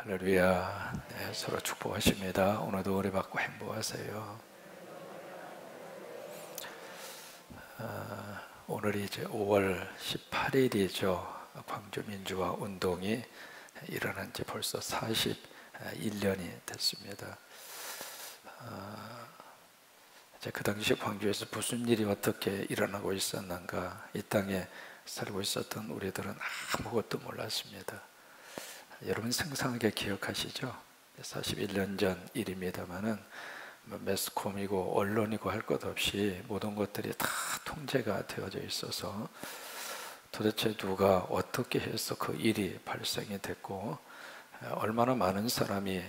할렐루야. 네, 서로 축복하십니다. 오늘도 은혜 받고 행복하세요. 오늘이 이제 5월 18일이죠. 광주 민주화 운동이 일어난 지 벌써 41년이 됐습니다. 이제 그 당시 광주에서 무슨 일이 어떻게 일어나고 있었는가, 이 땅에 살고 있었던 우리들은 아무것도 몰랐습니다. 여러분 생생하게 기억하시죠? 41년 전 일입니다만은 매스컴이고 언론이고 할 것 없이 모든 것들이 다 통제가 되어져 있어서 도대체 누가 어떻게 해서 그 일이 발생이 됐고 얼마나 많은 사람이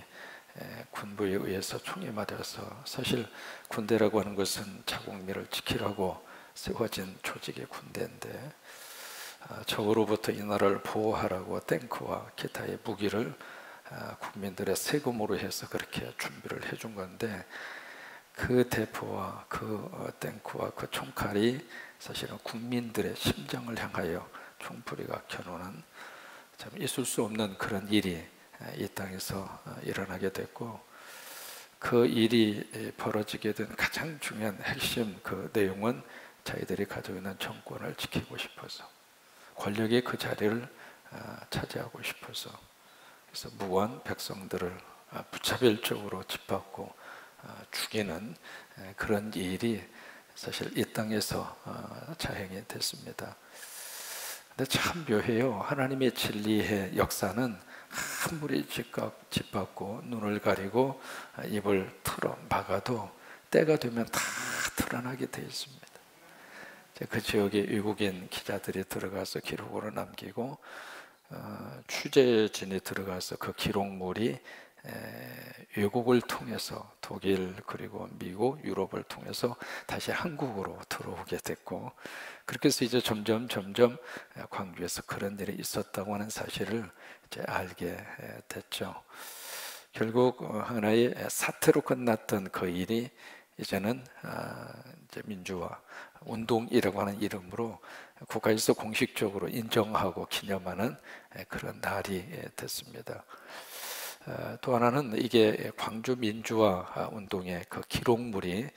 군부에 의해서 총에 맞아서, 사실 군대라고 하는 것은 자국민을 지키라고 세워진 조직의 군대인데 적으로부터 이 나라를 보호하라고 탱크와 기타의 무기를 국민들의 세금으로 해서 그렇게 준비를 해준 건데, 그 대포와 그 탱크와 그 총칼이 사실은 국민들의 심정을 향하여 총소리가 겨누는 참 있을 수 없는 그런 일이 이 땅에서 일어나게 됐고, 그 일이 벌어지게 된 가장 중요한 핵심 그 내용은 자기들이 가지고 있는 정권을 지키고 싶어서, 권력의 그 자리를 차지하고 싶어서, 그래서 무고한 백성들을 무차별적으로 짓밟고 죽이는 그런 일이 사실 이 땅에서 자행이 됐습니다. 근데 참 묘해요. 하나님의 진리의 역사는 아무리 짓밟고 눈을 가리고 입을 틀어 막아도 때가 되면 다 드러나게 되어 있습니다. 그 지역에 외국인 기자들이 들어가서 기록으로 남기고 취재진이 들어가서 그 기록물이 외국을 통해서 독일 그리고 미국, 유럽을 통해서 다시 한국으로 들어오게 됐고, 그렇게 해서 이제 점점 광주에서 그런 일이 있었다고 하는 사실을 이제 알게 됐죠. 결국 하나의 사태로 끝났던 그 일이 이제는 이제 민주화 운동이라고 하는 이름으로 국가에서 공식적으로 인정하고 기념하는 그런 날이 됐습니다. 또 하나는 이게 광주 민주화 운동의 그 기록물이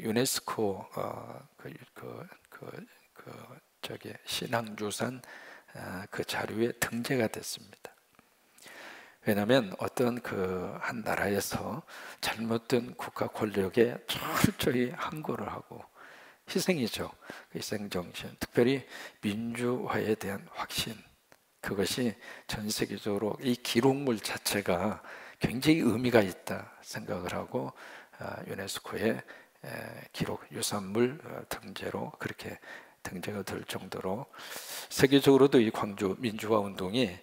유네스코 신앙유산 그 자료에 등재가 됐습니다. 왜냐하면 어떤 그 한 나라에서 잘못된 국가 권력에 철저히 항거를 하고, 희생이죠. 희생정신, 특별히 민주화에 대한 확신, 그것이 전 세계적으로 이 기록물 자체가 굉장히 의미가 있다 생각을 하고 유네스코의 기록 유산물 등재로 그렇게 등재가 될 정도로, 세계적으로도 이 광주 민주화 운동이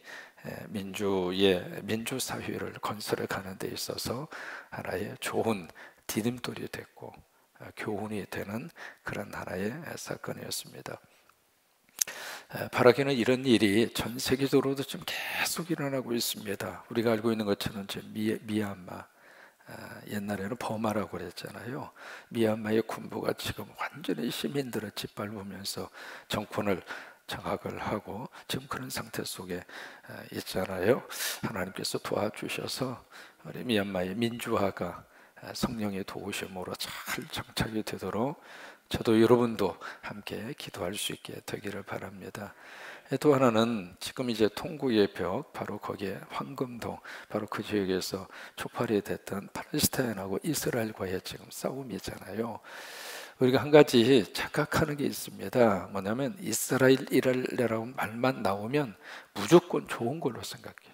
민주사회를 건설해 가는 데 있어서 하나의 좋은 디딤돌이 됐고 교훈이 되는 그런 하나의 사건이었습니다. 바라기는 이런 일이 전 세계적으로도 지금 계속 일어나고 있습니다. 우리가 알고 있는 것처럼 미얀마, 옛날에는 버마라고 그랬잖아요. 미얀마의 군부가 지금 완전히 시민들을 짓밟으면서 정권을 장악을 하고 지금 그런 상태 속에 있잖아요. 하나님께서 도와주셔서 우리 미얀마의 민주화가 성령의 도우심으로 잘 정착이 되도록 저도 여러분도 함께 기도할 수 있게 되기를 바랍니다. 또 하나는 지금 이제 통구의 벽, 바로 거기에 황금동, 바로 그 지역에서 촉발이 됐던 팔레스타인하고 이스라엘과의 지금 싸움이잖아요. 우리가 한 가지 착각하는 게 있습니다. 뭐냐면 이스라엘이라고 말만 나오면 무조건 좋은 걸로 생각해요.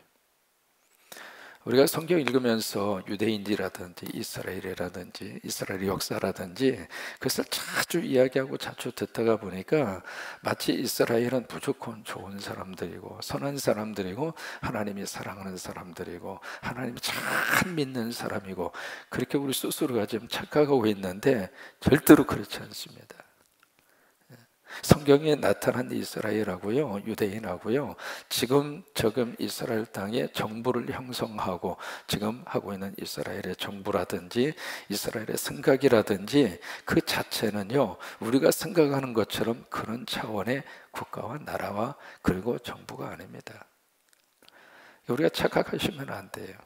우리가 성경 읽으면서 유대인이라든지 이스라엘이라든지 이스라엘 역사라든지 그것을 자주 이야기하고 자주 듣다가 보니까 마치 이스라엘은 무조건 좋은 사람들이고 선한 사람들이고 하나님이 사랑하는 사람들이고 하나님이 잘 믿는 사람이고, 그렇게 우리 스스로가 지금 착각하고 있는데 절대로 그렇지 않습니다. 성경에 나타난 이스라엘하고요, 유대인하고요, 지금 이스라엘 땅에 정부를 형성하고 지금 하고 있는 이스라엘의 정부라든지 이스라엘의 생각이라든지 그 자체는요, 우리가 생각하는 것처럼 그런 차원의 국가와 나라와 그리고 정부가 아닙니다. 우리가 착각하시면 안 돼요.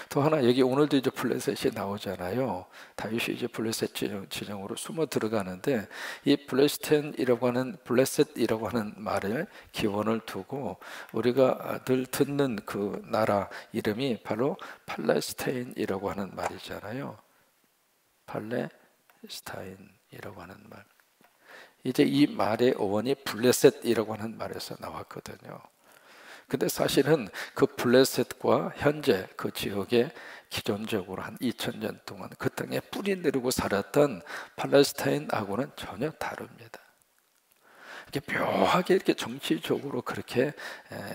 또 하나, 여기 오늘도 이제 블레셋이 나오잖아요. 다윗이 이제 블레셋 지정으로 숨어 들어가는데, 이 블레셋이라고 하는 말을 기원을 두고 우리가 늘 듣는 그 나라 이름이 바로 팔레스타인이라고 하는 말이잖아요. 팔레스타인이라고 하는 말. 이제 이 말의 어원이 블레셋이라고 하는 말에서 나왔거든요. 근데 사실은 그 블레셋과 현재 그 지역에 기존적으로 한 2000년 동안 그 땅에 뿌리 내리고 살았던 팔레스타인하고는 전혀 다릅니다. 이렇게 묘하게 이렇게 정치적으로 그렇게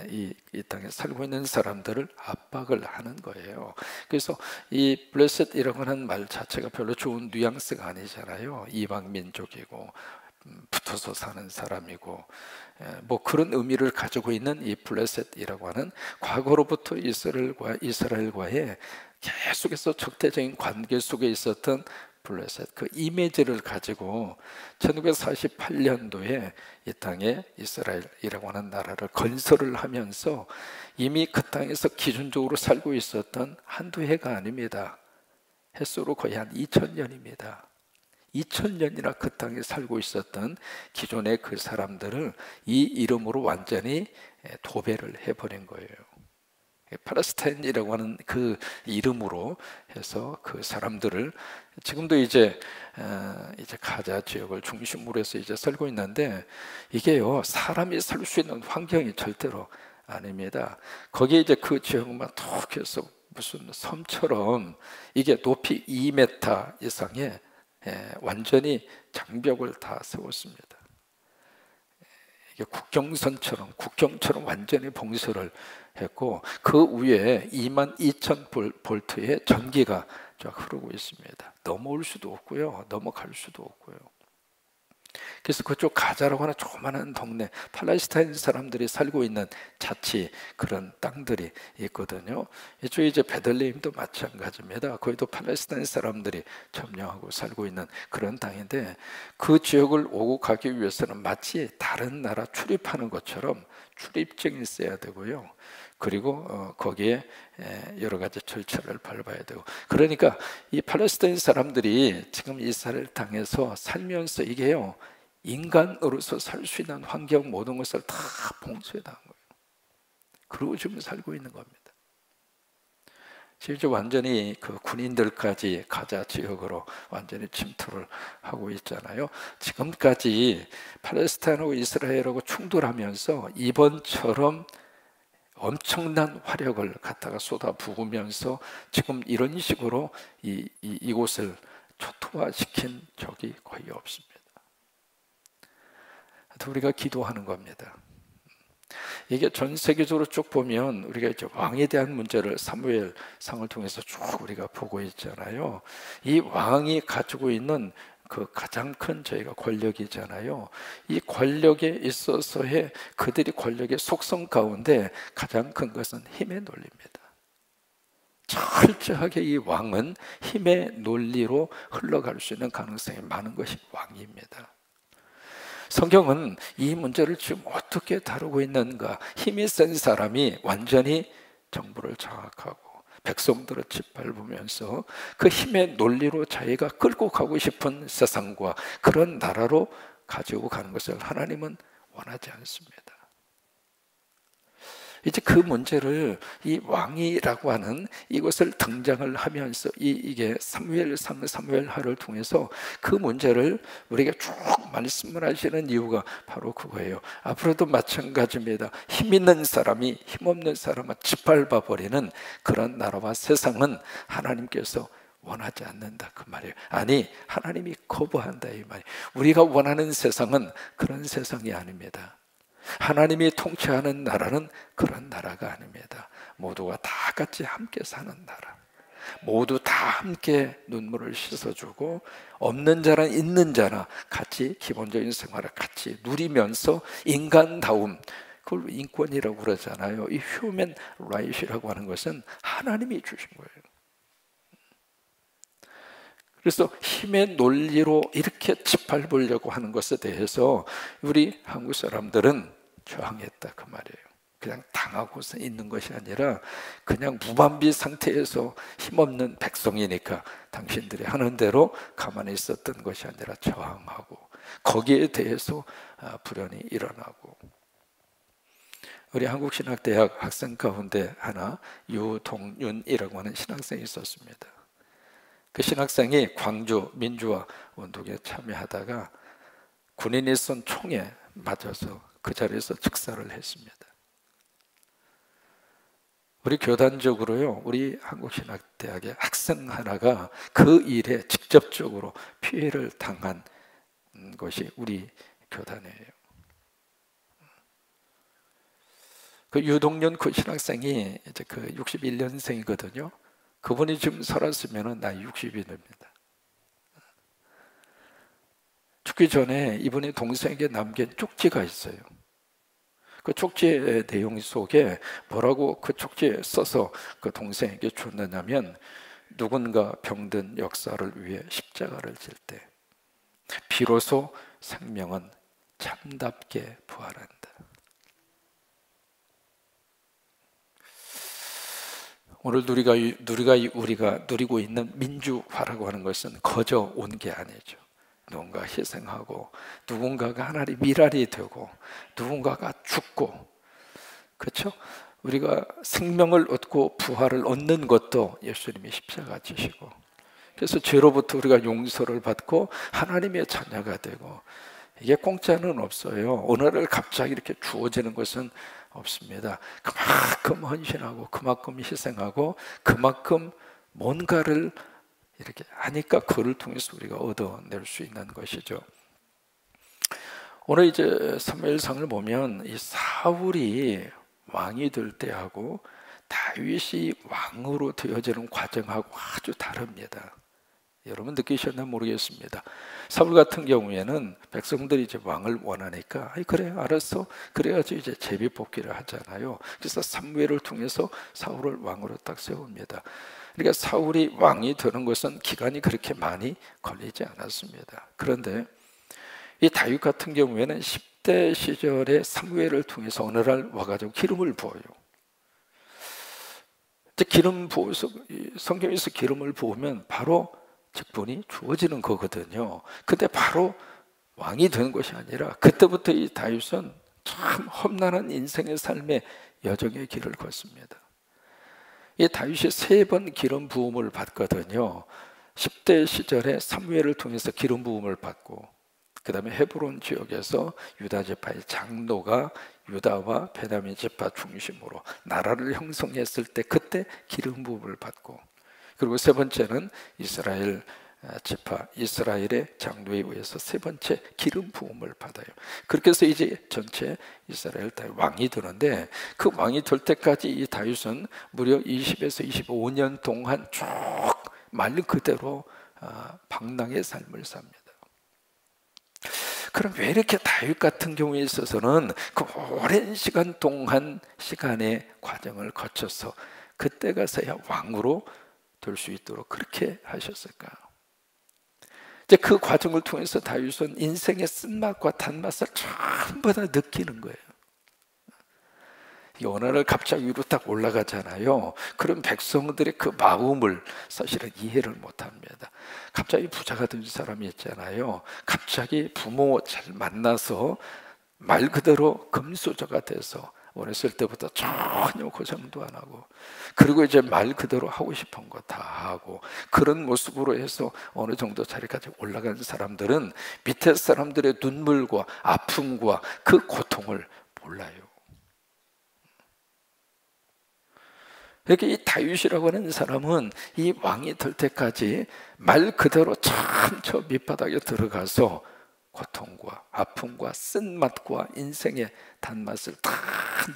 이 땅에 살고 있는 사람들을 압박을 하는 거예요. 그래서 이 블레셋이라고 하는 말 자체가 별로 좋은 뉘앙스가 아니잖아요. 이방 민족이고 붙어서 사는 사람이고, 뭐 그런 의미를 가지고 있는 이 블레셋이라고 하는 과거로부터 이스라엘과의 계속해서 적대적인 관계 속에 있었던 블레셋, 그 이미지를 가지고 1948년도에 이 땅에 이스라엘이라고 하는 나라를 건설을 하면서 이미 그 땅에서 기준적으로 살고 있었던 한두 해가 아닙니다. 햇수로 거의 한 2000년입니다. 2000년이나 그 땅에 살고 있었던 기존의 그 사람들을 이 이름으로 완전히 도배를 해버린 거예요. 팔레스타인이라고 하는 그 이름으로 해서 그 사람들을 지금도 이제 가자 지역을 중심으로 해서 이제 살고 있는데, 이게요, 사람이 살 수 있는 환경이 절대로 아닙니다. 거기에 이제 그 지역만 툭 해서 무슨 섬처럼 이게 높이 2m 이상의 완전히 장벽을 다 세웠습니다. 이게 국경처럼 완전히 봉쇄를 했고, 그 위에 22,000볼트의 전기가 쫙 흐르고 있습니다. 넘어올 수도 없고요, 넘어갈 수도 없고요. 그래서 그쪽 가자라고 하는 조그마한 동네, 팔레스타인 사람들이 살고 있는 자치 그런 땅들이 있거든요. 이쪽에 이제 베들레헴도 마찬가지입니다. 거기도 팔레스타인 사람들이 점령하고 살고 있는 그런 땅인데, 그 지역을 오고 가기 위해서는 마치 다른 나라 출입하는 것처럼 출입증이 있어야 되고요. 그리고 거기에 여러 가지 절차를 밟아야 되고, 그러니까 이 팔레스타인 사람들이 지금 이스라엘 땅에서 살면서 이게요, 인간으로서 살 수 있는 환경 모든 것을 다 봉쇄당한 거예요. 그러고 지금 살고 있는 겁니다. 실제 완전히 그 군인들까지 가자 지역으로 완전히 침투를 하고 있잖아요. 지금까지 팔레스타인하고 이스라엘하고 충돌하면서 이번처럼 엄청난 화력을 갖다가 쏟아부으면서 지금 이런 식으로 이곳을 초토화시킨 적이 거의 없습니다. 우리가 기도하는 겁니다. 이게 전 세계적으로 쭉 보면 우리가 이제 왕에 대한 문제를 사무엘상을 통해서 쭉 우리가 보고 있잖아요. 이 왕이 가지고 있는 그 가장 큰 저희가 권력이잖아요. 이 권력에 있어서의 그들이 권력의 속성 가운데 가장 큰 것은 힘의 논리입니다. 철저하게 이 왕은 힘의 논리로 흘러갈 수 있는 가능성이 많은 것이 왕입니다. 성경은 이 문제를 지금 어떻게 다루고 있는가? 힘이 센 사람이 완전히 정부를 장악하고 백성들을 짓밟으면서 그 힘의 논리로 자기가 끌고 가고 싶은 세상과 그런 나라로 가지고 가는 것을 하나님은 원하지 않습니다. 이제 그 문제를 이 왕이라고 하는 이것을 등장을 하면서 이게 사무엘상, 사무엘하를 통해서 그 문제를 우리가 쭉 말씀을 하시는 이유가 바로 그거예요. 앞으로도 마찬가지입니다. 힘 있는 사람이 힘없는 사람을 짓밟아 버리는 그런 나라와 세상은 하나님께서 원하지 않는다 그 말이에요. 아니, 하나님이 거부한다 이 말이에요. 우리가 원하는 세상은 그런 세상이 아닙니다. 하나님이 통치하는 나라는 그런 나라가 아닙니다. 모두가 다 같이 함께 사는 나라, 모두 다 함께 눈물을 씻어주고 없는 자나 있는 자나 같이 기본적인 생활을 같이 누리면서 인간다움, 그걸 인권이라고 그러잖아요. 이 휴먼 라이트라고 하는 것은 하나님이 주신 거예요. 그래서 힘의 논리로 이렇게 짓밟으려고 하는 것에 대해서 우리 한국 사람들은 저항했다 그 말이에요. 그냥 당하고서 있는 것이 아니라 그냥 무방비 상태에서 힘없는 백성이니까 당신들이 하는 대로 가만히 있었던 것이 아니라 저항하고 거기에 대해서 불연이 일어나고. 우리 한국신학대학 학생 가운데 하나 유동윤이라고 하는 신학생이 있었습니다. 그 신학생이 광주 민주화 운동에 참여하다가 군인이 쏜 총에 맞아서 그 자리에서 즉사를 했습니다. 우리 교단적으로요, 우리 한국신학대학의 학생 하나가 그 일에 직접적으로 피해를 당한 것이 우리 교단이에요. 그 유동연 그 신학생이 이제 그 61년생이거든요. 그분이 지금 살았으면 나이 60이 됩니다. 죽기 전에 이분이 동생에게 남긴 쪽지가 있어요. 그 쪽지의 내용 속에 뭐라고 그 쪽지에 써서 그 동생에게 줬느냐면, 누군가 병든 역사를 위해 십자가를 질 때 비로소 생명은 참답게 부활한다. 오늘 우리가 누리고 있는 민주화라고 하는 것은 거저 온 게 아니죠. 누군가 희생하고, 누군가가 하나님 미랄이 되고, 누군가가 죽고, 그렇죠? 우리가 생명을 얻고 부활을 얻는 것도 예수님이 십자가 지시고, 그래서 죄로부터 우리가 용서를 받고 하나님의 자녀가 되고, 이게 공짜는 없어요. 오늘을 갑자기 이렇게 주어지는 것은 없습니다. 그만큼 헌신하고 그만큼 희생하고 그만큼 뭔가를 이렇게 하니까 그를 통해서 우리가 얻어낼 수 있는 것이죠. 오늘 이제 사무엘상을 보면 이 사울이 왕이 될 때하고 다윗이 왕으로 되어지는 과정하고 아주 다릅니다. 여러분 느끼셨나 모르겠습니다. 사울 같은 경우에는 백성들이 이제 왕을 원하니까 그래 알았어, 그래가지고 이제 제비 뽑기를 하잖아요. 그래서 사무엘을 통해서 사울을 왕으로 딱 세웁니다. 그러니까 사울이 왕이 되는 것은 기간이 그렇게 많이 걸리지 않았습니다. 그런데 이 다윗 같은 경우에는 10대 시절에 사무엘을 통해서 어느 날 와가지고 기름을 부어요. 기름 부어서 성경에서 기름을 부으면 바로 직분이 주어지는 거거든요. 근데 바로 왕이 되는 것이 아니라 그때부터 이 다윗은 참 험난한 인생의 삶의 여정의 길을 걷습니다. 이 다윗이 3번 기름 부음을 받거든요. 10대 시절에 사무엘을 통해서 기름 부음을 받고, 그 다음에 헤브론 지역에서 유다 지파의 장로가 유다와 베냐민 지파 중심으로 나라를 형성했을 때 그때 기름 부음을 받고, 그리고 3번째는 이스라엘 지파 이스라엘의 장로에 의해서 3번째 기름 부음을 받아요. 그렇게 해서 이제 전체 이스라엘 다 왕이 되는데, 그 왕이 될 때까지 이 다윗은 무려 20에서 25년 동안 쭉 말 그대로 방랑의 삶을 삽니다. 그럼 왜 이렇게 다윗 같은 경우에 있어서는 그 오랜 시간 동안 시간의 과정을 거쳐서 그때 가서야 왕으로 될 수 있도록 그렇게 하셨을까? 이제 그 과정을 통해서 다윗은 인생의 쓴맛과 단맛을 전부 다 느끼는 거예요. 어느 날 갑자기 위로 딱 올라가잖아요. 그럼 백성들의 그 마음을 사실은 이해를 못합니다. 갑자기 부자가 된 사람이 있잖아요. 갑자기 부모 잘 만나서 말 그대로 금수저가 돼서 어렸을 때부터 전혀 고생도 안 하고, 그리고 이제 말 그대로 하고 싶은 거 다 하고, 그런 모습으로 해서 어느 정도 자리까지 올라간 사람들은 밑에 사람들의 눈물과 아픔과 그 고통을 몰라요. 이렇게 이 다윗이라고 하는 사람은 이 왕이 될 때까지 말 그대로 참 저 밑바닥에 들어가서 고통과 아픔과 쓴맛과 인생의 단맛을 다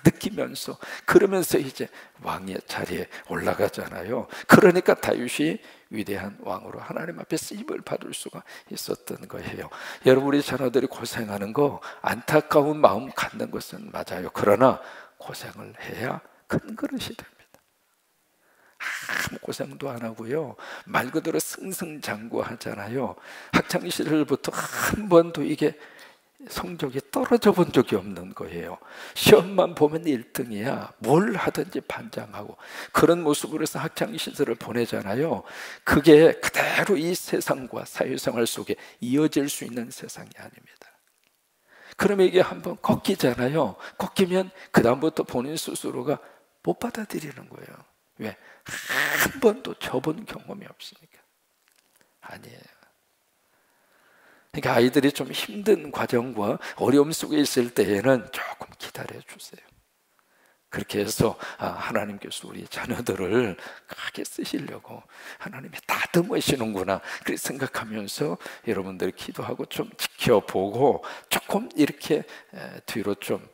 느끼면서, 그러면서 이제 왕의 자리에 올라가잖아요. 그러니까 다윗이 위대한 왕으로 하나님 앞에 쓰임을 받을 수가 있었던 거예요. 여러분, 우리 자녀들이 고생하는 거 안타까운 마음 갖는 것은 맞아요. 그러나 고생을 해야 큰 그릇이 됩니다. 아무 고생도 안 하고요, 말 그대로 승승장구하잖아요. 학창시절부터 한 번도 이게 성적이 떨어져 본 적이 없는 거예요. 시험만 보면 1등이야. 뭘 하든지 반장하고 그런 모습으로 해서 학창시절을 보내잖아요. 그게 그대로 이 세상과 사회생활 속에 이어질 수 있는 세상이 아닙니다. 그러면 이게 한번 꺾이잖아요. 꺾이면 그 다음부터 본인 스스로가 못 받아들이는 거예요. 왜? 한 번도 져본 경험이 없으니까. 아니에요. 그러니까 아이들이 좀 힘든 과정과 어려움 속에 있을 때에는 조금 기다려 주세요. 그렇게 해서 하나님께서 우리 자녀들을 크게 쓰시려고 하나님이 다듬으시는구나 그렇게 생각하면서 여러분들이 기도하고 좀 지켜보고 조금 이렇게 뒤로 좀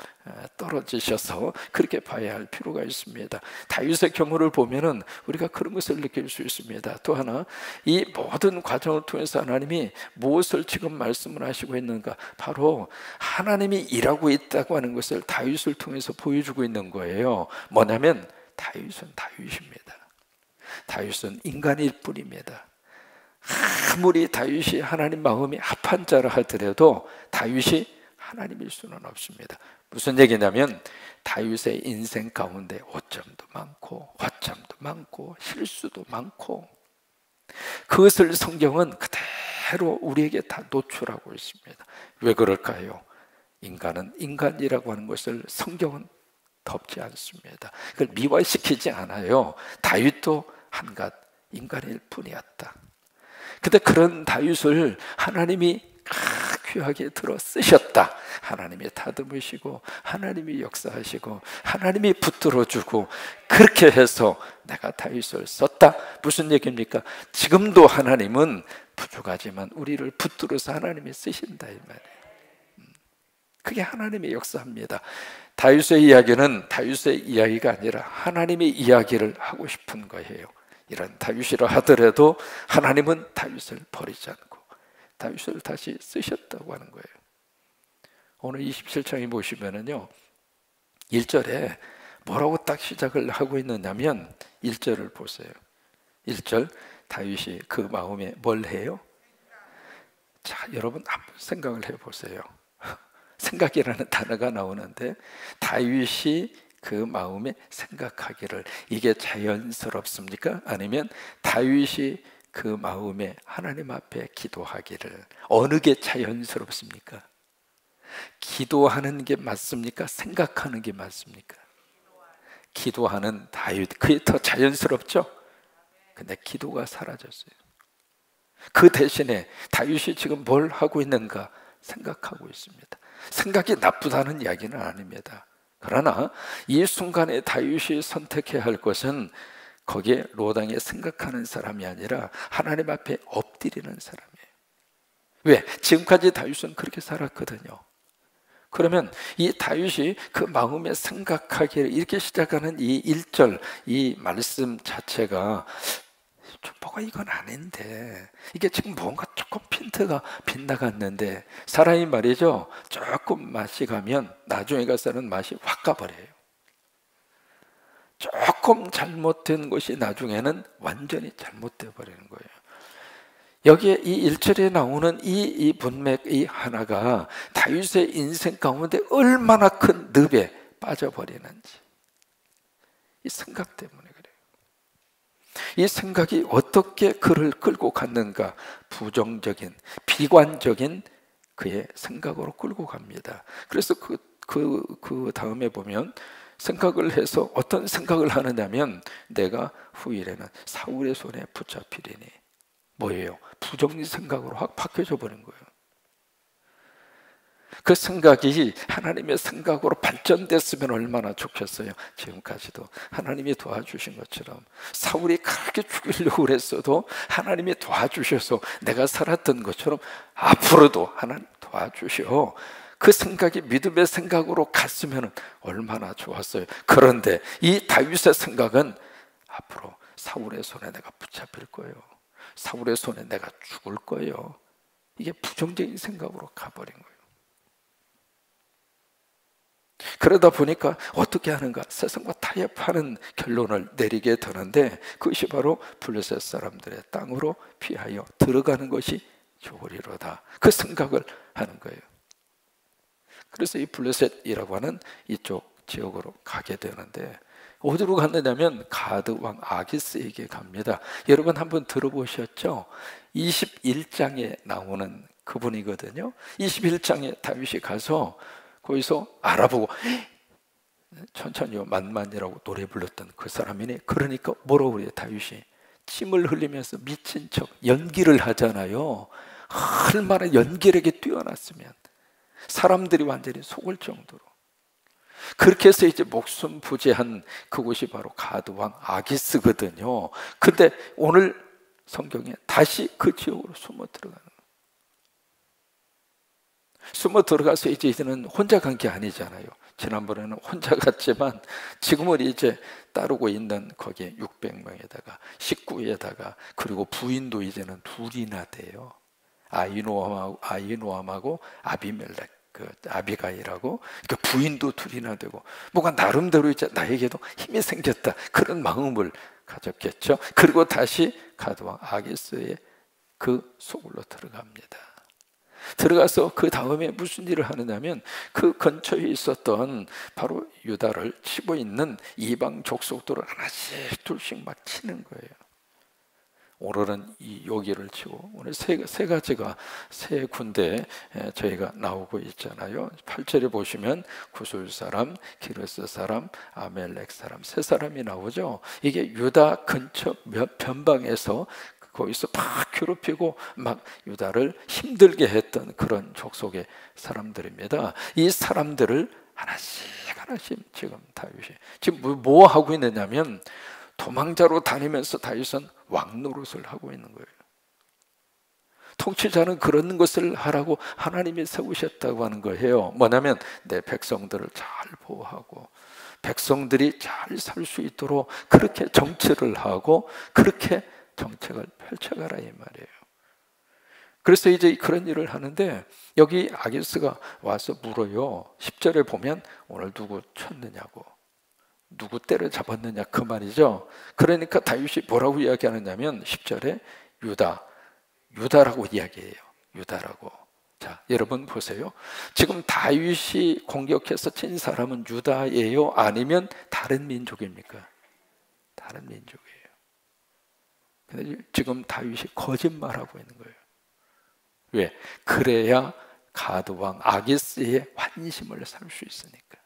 떨어지셔서 그렇게 봐야 할 필요가 있습니다. 다윗의 경우를 보면은 우리가 그런 것을 느낄 수 있습니다. 또 하나, 이 모든 과정을 통해서 하나님이 무엇을 지금 말씀을 하시고 있는가? 바로 하나님이 일하고 있다고 하는 것을 다윗을 통해서 보여주고 있는 거예요. 뭐냐면 다윗은 다윗입니다. 다윗은 인간일 뿐입니다. 아무리 다윗이 하나님 마음이 합한 자라 하더라도 다윗이 하나님일 수는 없습니다. 무슨 얘기냐면 다윗의 인생 가운데 오점도 많고 허점도 많고 실수도 많고 그것을 성경은 그대로 우리에게 다 노출하고 있습니다. 왜 그럴까요? 인간은 인간이라고 하는 것을 성경은 덮지 않습니다. 그걸 미화시키지 않아요. 다윗도 한갓 인간일 뿐이었다. 근데 그런 다윗을 하나님이 귀하게 들어 쓰셨다. 하나님이 다듬으시고 하나님이 역사하시고 하나님이 붙들어주고 그렇게 해서 내가 다윗을 썼다. 무슨 얘기입니까? 지금도 하나님은 부족하지만 우리를 붙들어서 하나님이 쓰신다 이 말이에요. 그게 하나님의 역사입니다. 다윗의 이야기는 다윗의 이야기가 아니라 하나님의 이야기를 하고 싶은 거예요. 이런 다윗이라 하더라도 하나님은 다윗을 버리지 않고 다윗을 다시 쓰셨다고 하는 거예요. 오늘 27장에 보시면은요 1절에 뭐라고 딱 시작을 하고 있느냐면 1절을 보세요. 1절 다윗이 그 마음에 뭘 해요? 자, 여러분 한번 생각을 해보세요. 생각이라는 단어가 나오는데 다윗이 그 마음에 생각하기를, 이게 자연스럽습니까? 아니면 다윗이 그 마음에 하나님 앞에 기도하기를, 어느 게 자연스럽습니까? 기도하는 게 맞습니까? 생각하는 게 맞습니까? 기도하는 다윗, 그게 더 자연스럽죠? 근데 기도가 사라졌어요. 그 대신에 다윗이 지금 뭘 하고 있는가 생각하고 있습니다. 생각이 나쁘다는 이야기는 아닙니다. 그러나 이 순간에 다윗이 선택해야 할 것은 거기에 로당에 생각하는 사람이 아니라 하나님 앞에 엎드리는 사람이에요. 왜? 지금까지 다윗은 그렇게 살았거든요. 그러면 이 다윗이 그 마음에 생각하기를 이렇게 시작하는 이 1절 이 말씀 자체가 좀 뭐가 이건 아닌데, 이게 지금 뭔가 조금 핀트가 빗나갔는데, 사람이 말이죠 조금 맛이 가면 나중에 가서는 맛이 확 가버려요. 조금 잘못된 것이 나중에는 완전히 잘못되어 버리는 거예요. 여기에 이 1절에 나오는 이 문맥 이 하나가 다윗의 인생 가운데 얼마나 큰 늪에 빠져버리는지, 이 생각 때문에 그래요. 이 생각이 어떻게 그를 끌고 갔는가? 부정적인, 비관적인 그의 생각으로 끌고 갑니다. 그래서 그 다음에 보면 생각을 해서 어떤 생각을 하느냐면 내가 후일에는 사울의 손에 붙잡히리니, 뭐예요? 부정적인 생각으로 확 바뀌어져 버린 거예요. 그 생각이 하나님의 생각으로 발전됐으면 얼마나 좋겠어요. 지금까지도 하나님이 도와주신 것처럼 사울이 그렇게 죽이려고 그랬어도 하나님이 도와주셔서 내가 살았던 것처럼 앞으로도 하나님 도와주셔. 그 생각이 믿음의 생각으로 갔으면 얼마나 좋았어요. 그런데 이 다윗의 생각은 앞으로 사울의 손에 내가 붙잡힐 거예요. 사울의 손에 내가 죽을 거예요. 이게 부정적인 생각으로 가버린 거예요. 그러다 보니까 어떻게 하는가? 세상과 타협하는 결론을 내리게 되는데, 그것이 바로 블레셋 사람들의 땅으로 피하여 들어가는 것이 좋으리로다. 그 생각을 하는 거예요. 그래서 이 블레셋이라고 하는 이쪽 지역으로 가게 되는데, 어디로 갔느냐면 가드 왕 아기스에게 갑니다. 여러분 한번 들어보셨죠? 21장에 나오는 그분이거든요. 21장에 다윗이 가서 거기서 알아보고 천천히요 만만이라고 노래 불렀던 그 사람이니, 그러니까 뭐라고 그래요? 다윗이 침을 흘리면서 미친 척 연기를 하잖아요. 얼마나 연기력이 뛰어났으면 사람들이 완전히 속을 정도로. 그렇게 해서 이제 목숨 부지한 그곳이 바로 가드 왕 아기스거든요. 근데 오늘 성경에 다시 그 지역으로 숨어 들어가는 거예요. 숨어 들어가서 이제는 혼자 간 게 아니잖아요. 지난번에는 혼자 갔지만 지금은 이제 따르고 있는 거기에 600명에다가 식구에다가 그리고 부인도 이제는 둘이나 돼요. 아히노암하고 아비멜렉, 그 아비가일하고, 그러니까 부인도 둘이나 되고, 뭐가 나름대로 이제 나에게도 힘이 생겼다 그런 마음을 가졌겠죠. 그리고 다시 가드왕 아기스의 그 소굴로 들어갑니다. 들어가서 그 다음에 무슨 일을 하느냐면 그 근처에 있었던 바로 유다를 치고 있는 이방 족속들을 하나씩 둘씩 막 치는 거예요. 오늘은 이 여기를 치고, 오늘 세 가지가 세 군데 저희가 나오고 있잖아요. 8절에 보시면 구술 사람, 기르스 사람, 아멜렉 사람, 세 사람이 나오죠. 이게 유다 근처 몇 변방에서 거기서 막 괴롭히고 막 유다를 힘들게 했던 그런 족속의 사람들입니다. 이 사람들을 하나씩 지금 다윗이 지금 뭐 하고 있느냐면 도망자로 다니면서 다윗은 왕 노릇을 하고 있는 거예요. 통치자는 그런 것을 하라고 하나님이 세우셨다고 하는 거예요. 뭐냐면 내 백성들을 잘 보호하고 백성들이 잘 살 수 있도록 그렇게 정치를 하고 그렇게 정책을 펼쳐가라 이 말이에요. 그래서 이제 그런 일을 하는데 여기 아기스가 와서 물어요. 10절에 보면 오늘 누구 쳤느냐고, 누구 때려잡았느냐 그 말이죠. 그러니까 다윗이 뭐라고 이야기하느냐면 10절에 유다라고 이야기해요. 유다라고. 자, 여러분 보세요. 지금 다윗이 공격해서 친 사람은 유다예요? 아니면 다른 민족입니까? 다른 민족이에요. 근데 지금 다윗이 거짓말하고 있는 거예요. 왜? 그래야 가드왕 아기스의 환심을 살 수 있으니까.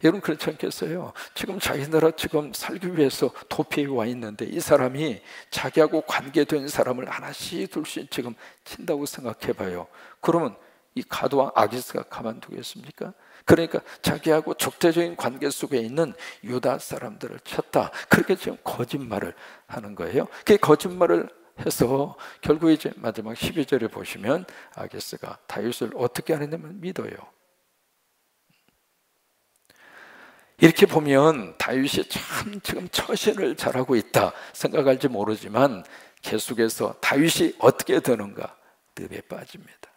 여러분 그렇지 않겠어요? 지금 자기 나라 지금 살기 위해서 도피해 와 있는데 이 사람이 자기하고 관계된 사람을 하나씩 둘씩 지금 친다고 생각해 봐요. 그러면 이 가드왕 아기스가 가만두겠습니까? 그러니까 자기하고 적대적인 관계 속에 있는 유다 사람들을 쳤다. 그렇게 지금 거짓말을 하는 거예요. 그 거짓말을 해서 결국 이제 마지막 12절에 보시면 아기스가 다윗을 어떻게 하느냐면 믿어요. 이렇게 보면 다윗이 참 지금 처신을 잘하고 있다 생각할지 모르지만 계속해서 다윗이 어떻게 되는가? 늪에 빠집니다.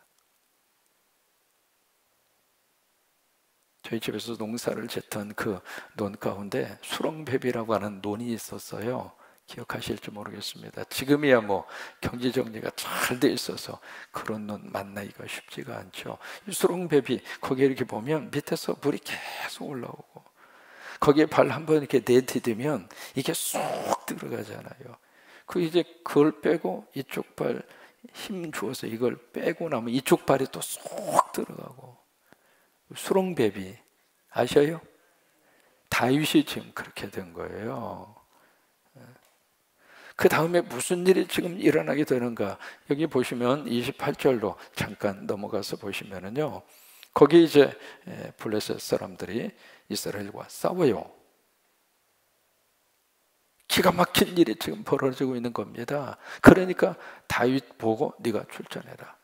저희 집에서 농사를 짓던 그 논 가운데 수렁배비라고 하는 논이 있었어요. 기억하실지 모르겠습니다. 지금이야 뭐 경제 정리가 잘 돼 있어서 그런 논 만나기가 쉽지가 않죠. 이 수렁배비 거기에 이렇게 보면 밑에서 물이 계속 올라오고 거기에 발 한번 이렇게 내디디면 이게 쏙 들어가잖아요. 그 이제 그걸 빼고 이쪽 발 힘 주어서 이걸 빼고 나면 이쪽 발이 또 쏙 들어가고. 수렁배비 아셔요? 다윗이 지금 그렇게 된 거예요. 그 다음에 무슨 일이 지금 일어나게 되는가? 여기 보시면 28절로 잠깐 넘어가서 보시면은요, 거기 이제 블레셋 사람들이 이스라엘과 싸워요. 기가 막힌 일이 지금 벌어지고 있는 겁니다. 그러니까 다윗 보고 네가 출전해라,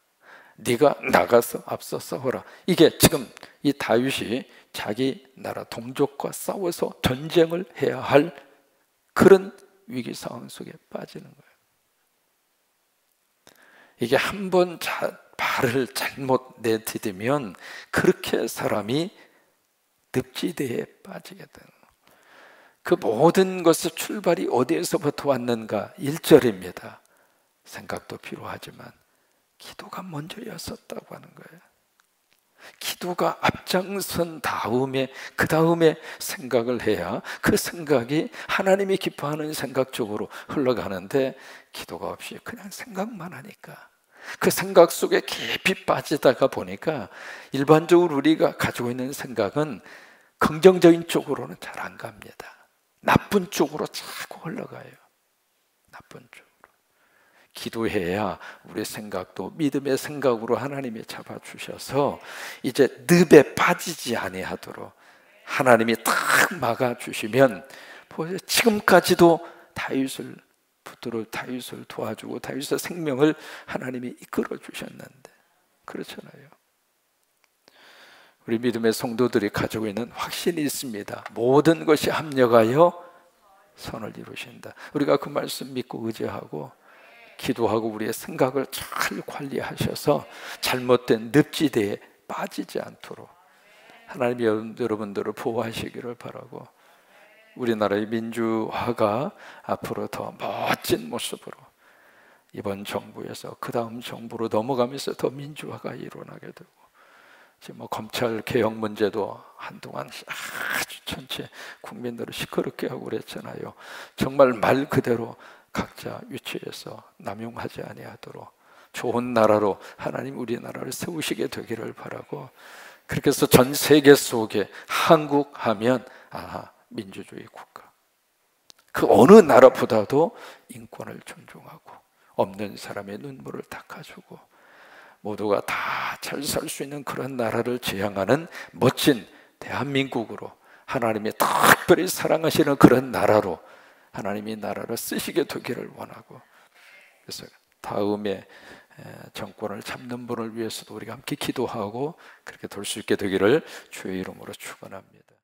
네가 나가서 앞서 싸워라. 이게 지금 이 다윗이 자기 나라 동족과 싸워서 전쟁을 해야 할 그런 위기 상황 속에 빠지는 거예요. 이게 한번 발을 잘못 내디디면 그렇게 사람이 늪지대에 빠지게 되는 거예요. 그 모든 것의 출발이 어디에서부터 왔는가? 1절입니다. 생각도 필요하지만 기도가 먼저였었다고 하는 거예요. 기도가 앞장선 다음에 그 다음에 생각을 해야 그 생각이 하나님이 기뻐하는 생각 쪽으로 흘러가는데, 기도가 없이 그냥 생각만 하니까 그 생각 속에 깊이 빠지다가 보니까 일반적으로 우리가 가지고 있는 생각은 긍정적인 쪽으로는 잘 안 갑니다. 나쁜 쪽으로 자꾸 흘러가요. 나쁜 쪽으로. 기도해야 우리 생각도 믿음의 생각으로 하나님이 잡아주셔서 이제 늪에 빠지지 아니하도록 하나님이 딱 막아주시면, 보세요. 지금까지도 다윗을 붙들어 다윗을 도와주고 다윗의 생명을 하나님이 이끌어 주셨는데, 그렇잖아요. 우리 믿음의 성도들이 가지고 있는 확신이 있습니다. 모든 것이 합력하여 선을 이루신다. 우리가 그 말씀 믿고 의지하고 기도하고 우리의 생각을 잘 관리하셔서 잘못된 늪지대에 빠지지 않도록 하나님이 여러분들을 보호하시기를 바라고, 우리나라의 민주화가 앞으로 더 멋진 모습으로 이번 정부에서 그 다음 정부로 넘어가면서 더 민주화가 일어나게 되고, 지금 검찰 개혁 문제도 한동안 아주 전체 국민들을 시끄럽게 하고 그랬잖아요. 정말 말 그대로 각자 위치에서 남용하지 아니하도록 좋은 나라로 하나님 우리나라를 세우시게 되기를 바라고, 그렇게 해서 전 세계 속에 한국 하면 민주주의 국가, 그 어느 나라보다도 인권을 존중하고 없는 사람의 눈물을 닦아주고 모두가 다 잘 살 수 있는 그런 나라를 지향하는 멋진 대한민국으로, 하나님이 특별히 사랑하시는 그런 나라로 하나님이 나라를 쓰시게 되기를 원하고, 그래서 다음에 정권을 잡는 분을 위해서도 우리가 함께 기도하고 그렇게 될 수 있게 되기를 주의 이름으로 축원합니다.